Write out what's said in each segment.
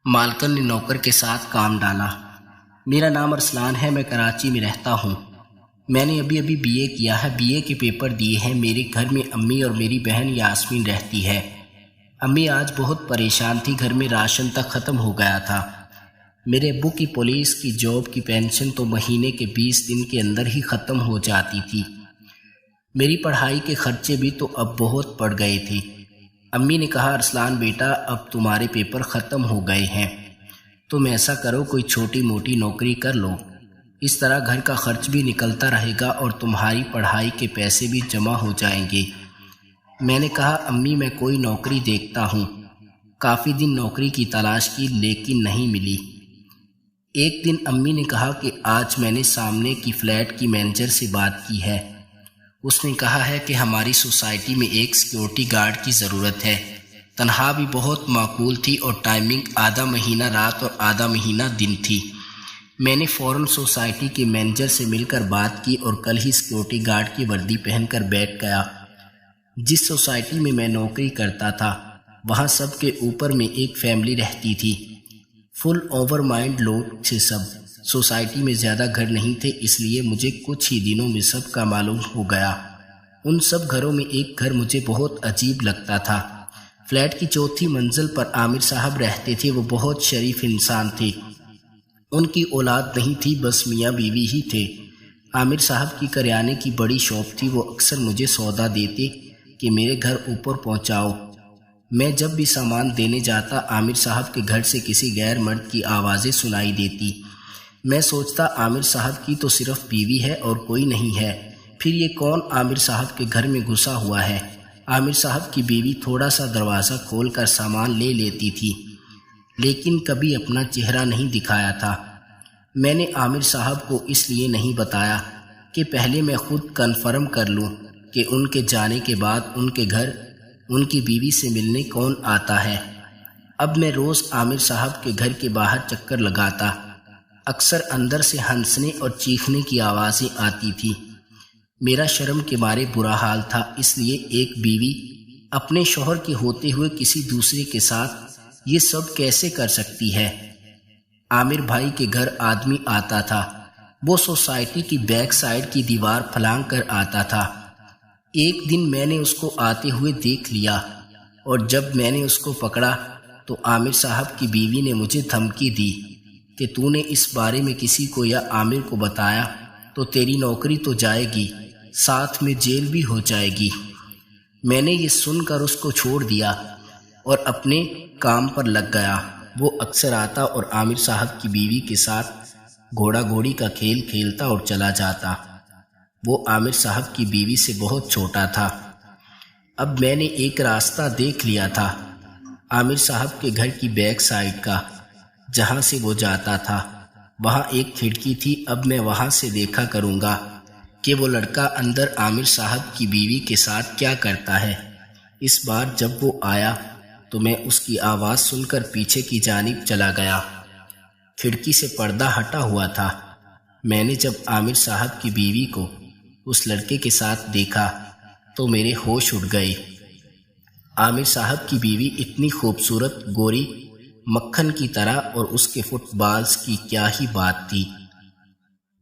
مالکن نے نوکر کے ساتھ کام ڈالا۔ میرا نام ارسلان ہے، میں کراچی میں رہتا ہوں۔ میں نے ابھی بی اے کیا ہے، بی اے کے پیپر دیے ہیں۔ میرے گھر میں امی اور میری بہن یاسمین رہتی ہے۔ امی آج بہت پریشان تھی، گھر میں راشن تک ختم ہو گیا تھا۔ میرے ابو کی پولیس کی جاب کی پینشن تو مہینے کے 20 دن کے اندر ہی ختم ہو جاتی تھی۔ میری پڑھائی کے خرچے بھی تو اب بہت پڑ گئے تھے۔ امی نے کہا، ارسلان بیٹا، اب تمہارے پیپر ختم ہو گئے ہیں، تم ایسا کرو کوئی چھوٹی موٹی نوکری کر لو، اس طرح گھر کا خرچ بھی نکلتا رہے گا اور تمہاری پڑھائی کے پیسے بھی جمع ہو جائیں گے۔ میں نے کہا، امی میں کوئی نوکری دیکھتا ہوں۔ کافی دن نوکری کی تلاش کی لیکن نہیں ملی۔ ایک دن امی نے کہا کہ آج میں نے سامنے کی فلیٹ کی مینیجر سے بات کی ہے۔ اس نے کہا ہے کہ ہماری سوسائٹی میں ایک سیکیورٹی گارڈ کی ضرورت ہے۔ تنخواہ بھی بہت معقول تھی اور ٹائمنگ آدھا مہینہ رات اور آدھا مہینہ دن تھی۔ میں نے فوراً سوسائٹی کے مینیجر سے مل کر بات کی اور کل ہی سیکیورٹی گارڈ کی وردی پہن کر بیٹھ گیا۔ جس سوسائٹی میں میں نوکری کرتا تھا وہاں سب کے اوپر میں ایک فیملی رہتی تھی، فل اوور مائنڈ لوڈ سے سب۔ سوسائٹی میں زیادہ گھر نہیں تھے، اس لیے مجھے کچھ ہی دنوں میں سب کا معلوم ہو گیا۔ ان سب گھروں میں ایک گھر مجھے بہت عجیب لگتا تھا۔ فلیٹ کی چوتھی منزل پر عامر صاحب رہتے تھے۔ وہ بہت شریف انسان تھے۔ ان کی اولاد نہیں تھی، بس میاں بیوی ہی تھے۔ عامر صاحب کی کریانے کی بڑی شاپ تھی۔ وہ اکثر مجھے سودا دیتے کہ میرے گھر اوپر پہنچاؤ۔ میں جب بھی سامان دینے جاتا عامر صاحب کے گھر سے کسی غیر مرد کی آوازیں سنائی دیتی۔ میں سوچتا عامر صاحب کی تو صرف بیوی ہے اور کوئی نہیں ہے، پھر یہ کون عامر صاحب کے گھر میں گھسا ہوا ہے؟ عامر صاحب کی بیوی تھوڑا سا دروازہ کھول کر سامان لے لیتی تھی لیکن کبھی اپنا چہرہ نہیں دکھایا تھا۔ میں نے عامر صاحب کو اس لیے نہیں بتایا کہ پہلے میں خود کنفرم کر لوں کہ ان کے جانے کے بعد ان کے گھر ان کی بیوی سے ملنے کون آتا ہے۔ اب میں روز عامر صاحب کے گھر کے باہر چکر لگاتا۔ اکثر اندر سے ہنسنے اور چیخنے کی آوازیں آتی تھی۔ میرا شرم کے مارے برا حال تھا، اس لیے ایک بیوی اپنے شوہر کے ہوتے ہوئے کسی دوسرے کے ساتھ یہ سب کیسے کر سکتی ہے؟ عامر بھائی کے گھر آدمی آتا تھا، وہ سوسائٹی کی بیک سائیڈ کی دیوار پھلانگ کر آتا تھا۔ ایک دن میں نے اس کو آتے ہوئے دیکھ لیا اور جب میں نے اس کو پکڑا تو عامر صاحب کی بیوی نے مجھے دھمکی دی کہ تو نے اس بارے میں کسی کو یا عامر کو بتایا تو تیری نوکری تو جائے گی، ساتھ میں جیل بھی ہو جائے گی۔ میں نے یہ سن کر اس کو چھوڑ دیا اور اپنے کام پر لگ گیا۔ وہ اکثر آتا اور عامر صاحب کی بیوی کے ساتھ گھوڑا گھوڑی کا کھیل کھیلتا اور چلا جاتا۔ وہ عامر صاحب کی بیوی سے بہت چھوٹا تھا۔ اب میں نے ایک راستہ دیکھ لیا تھا عامر صاحب کے گھر کی بیک سائیڈ کا، جہاں سے وہ جاتا تھا وہاں ایک کھڑکی تھی۔ اب میں وہاں سے دیکھا کروں گا کہ وہ لڑکا اندر عامر صاحب کی بیوی کے ساتھ کیا کرتا ہے۔ اس بار جب وہ آیا تو میں اس کی آواز سن کر پیچھے کی جانب چلا گیا۔ کھڑکی سے پردہ ہٹا ہوا تھا۔ میں نے جب عامر صاحب کی بیوی کو اس لڑکے کے ساتھ دیکھا تو میرے ہوش اڑ گئے۔ عامر صاحب کی بیوی اتنی خوبصورت، گوری مکھن کی طرح، اور اس کے فٹ بالز کی کیا ہی بات تھی۔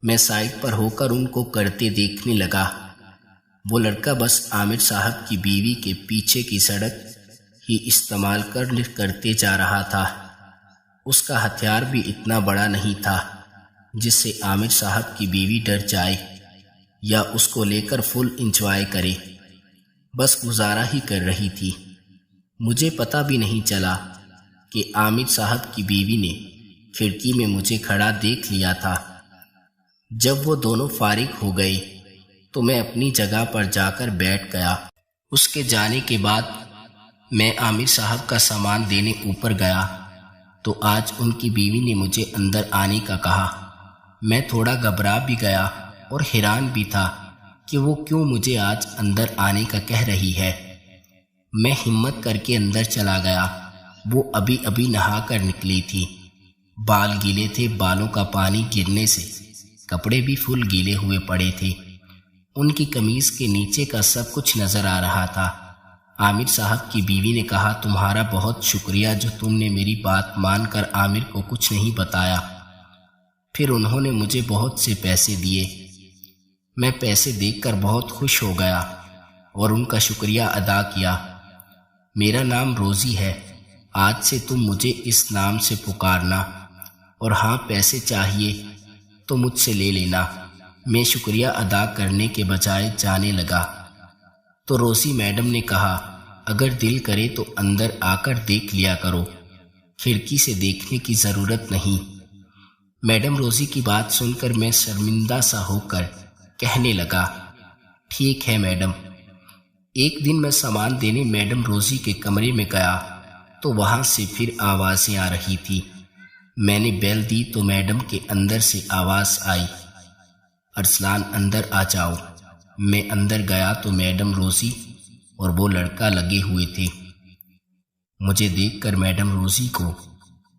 میں سائڈ پر ہو کر ان کو کرتے دیکھنے لگا۔ وہ لڑکا بس عامر صاحب کی بیوی کے پیچھے کی سڑک ہی استعمال کرتے جا رہا تھا۔ اس کا ہتھیار بھی اتنا بڑا نہیں تھا جس سے عامر صاحب کی بیوی ڈر جائے یا اس کو لے کر فل انجوائے کرے، بس گزارا ہی کر رہی تھی۔ مجھے پتہ بھی نہیں چلا کہ عامر صاحب کی بیوی نے کھڑکی میں مجھے کھڑا دیکھ لیا تھا۔ جب وہ دونوں فارغ ہو گئے تو میں اپنی جگہ پر جا کر بیٹھ گیا۔ اس کے جانے کے بعد میں عامر صاحب کا سامان دینے اوپر گیا تو آج ان کی بیوی نے مجھے اندر آنے کا کہا۔ میں تھوڑا گھبرا بھی گیا اور حیران بھی تھا کہ وہ کیوں مجھے آج اندر آنے کا کہہ رہی ہے۔ میں ہمت کر کے اندر چلا گیا۔ وہ ابھی ابھی نہا کر نکلی تھی، بال گیلے تھے، بالوں کا پانی گرنے سے کپڑے بھی فل گیلے ہوئے پڑے تھے۔ ان کی قمیض کے نیچے کا سب کچھ نظر آ رہا تھا۔ عامر صاحب کی بیوی نے کہا تمہارا بہت شکریہ جو تم نے میری بات مان کر عامر کو کچھ نہیں بتایا۔ پھر انہوں نے مجھے بہت سے پیسے دیے۔ میں پیسے دیکھ کر بہت خوش ہو گیا اور ان کا شکریہ ادا کیا۔ میرا نام روزی ہے، آج سے تم مجھے اس نام سے پکارنا، اور ہاں پیسے چاہیے تو مجھ سے لے لینا۔ میں شکریہ ادا کرنے کے بجائے جانے لگا تو روزی میڈم نے کہا اگر دل کرے تو اندر آ کر دیکھ لیا کرو، کھڑکی سے دیکھنے کی ضرورت نہیں۔ میڈم روزی کی بات سن کر میں شرمندہ سا ہو کر کہنے لگا ٹھیک ہے میڈم۔ ایک دن میں سامان دینے میڈم روزی کے کمرے میں گیا تو وہاں سے پھر آوازیں آ رہی تھی۔ میں نے بیل دی تو میڈم کے اندر سے آواز آئی ارسلان اندر آ جاؤ۔ میں اندر گیا تو میڈم روزی اور وہ لڑکا لگے ہوئے تھے۔ مجھے دیکھ کر میڈم روزی کو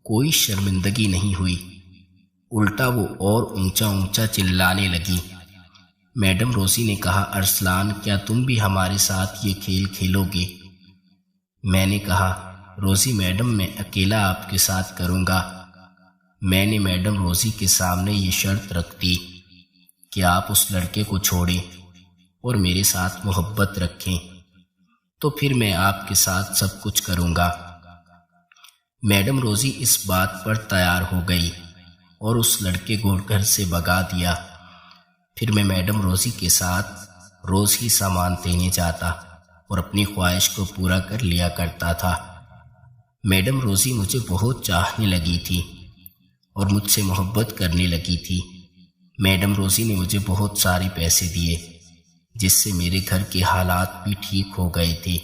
کوئی شرمندگی نہیں ہوئی، الٹا وہ اور اونچا اونچا چلانے لگی۔ میڈم روزی نے کہا ارسلان کیا تم بھی ہمارے ساتھ یہ کھیل کھیلو گے؟ میں نے کہا روزی میڈم میں اکیلا آپ کے ساتھ کروں گا۔ میں نے میڈم روزی کے سامنے یہ شرط رکھ دی کہ آپ اس لڑکے کو چھوڑیں اور میرے ساتھ محبت رکھیں تو پھر میں آپ کے ساتھ سب کچھ کروں گا۔ میڈم روزی اس بات پر تیار ہو گئی اور اس لڑکے کو گھر سے بھگا دیا۔ پھر میں میڈم روزی کے ساتھ روز ہی سامان دینے جاتا اور اپنی خواہش کو پورا کر لیا کرتا تھا۔ میڈم روزی مجھے بہت چاہنے لگی تھی اور مجھ سے محبت کرنے لگی تھی۔ میڈم روزی نے مجھے بہت سارے پیسے دیے جس سے میرے گھر کے حالات بھی ٹھیک ہو گئے تھے۔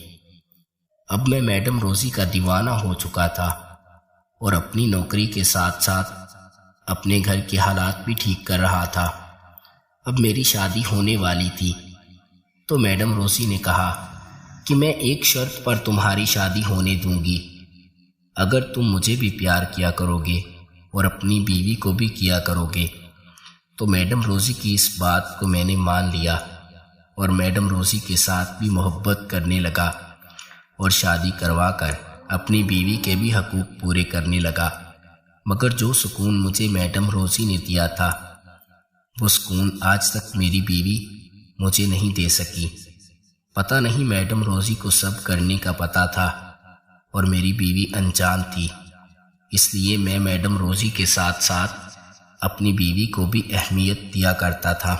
اب میں میڈم روزی کا دیوانہ ہو چکا تھا اور اپنی نوکری کے ساتھ ساتھ اپنے گھر کے حالات بھی ٹھیک کر رہا تھا۔ اب میری شادی ہونے والی تھی تو میڈم روزی نے کہا کہ میں ایک شرط پر تمہاری شادی ہونے دوں گی، اگر تم مجھے بھی پیار کیا کرو گے اور اپنی بیوی کو بھی کیا کرو گے۔ تو میڈم روزی کی اس بات کو میں نے مان لیا اور میڈم روزی کے ساتھ بھی محبت کرنے لگا اور شادی کروا کر اپنی بیوی کے بھی حقوق پورے کرنے لگا۔ مگر جو سکون مجھے میڈم روزی نے دیا تھا وہ سکون آج تک میری بیوی مجھے نہیں دے سکی۔ پتہ نہیں میڈم روزی کو سب کرنے کا پتہ تھا اور میری بیوی انجان تھی، اس لیے میں میڈم روزی کے ساتھ ساتھ اپنی بیوی کو بھی اہمیت دیا کرتا تھا۔